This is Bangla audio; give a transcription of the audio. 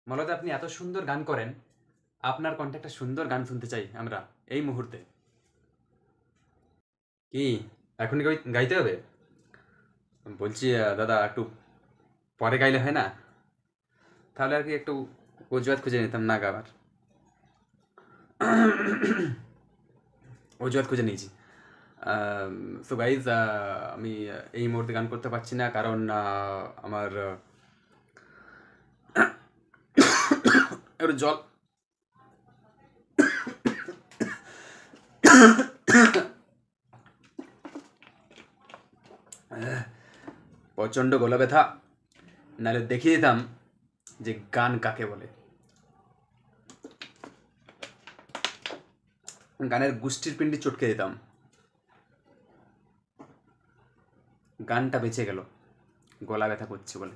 মূলত আপনি এত সুন্দর গান করেন, আপনার কণ্ঠে একটা সুন্দর গান শুনতে চাই আমরা এই মুহূর্তে। কি এখন গাইতে হবে? বলছি দাদা একটু পরে গাইলে হয় না? তাহলে আর কি একটু অজুহাত খুঁজে নিতাম না গাওয়ার। অজুহাত খুঁজে নিয়েছি। সো গাইজ, আমি এই মুহূর্তে গান করতে পারছি না কারণ আমার একটু জল প্রচণ্ড গলা ব্যথা, নাহলে দেখিয়ে দিতাম যে গান কাকে বলে। গানের গুষ্টির পিণ্ডি চটকে দিতাম। গানটা বেঁচে গেল গলা ব্যথা করছে বলে।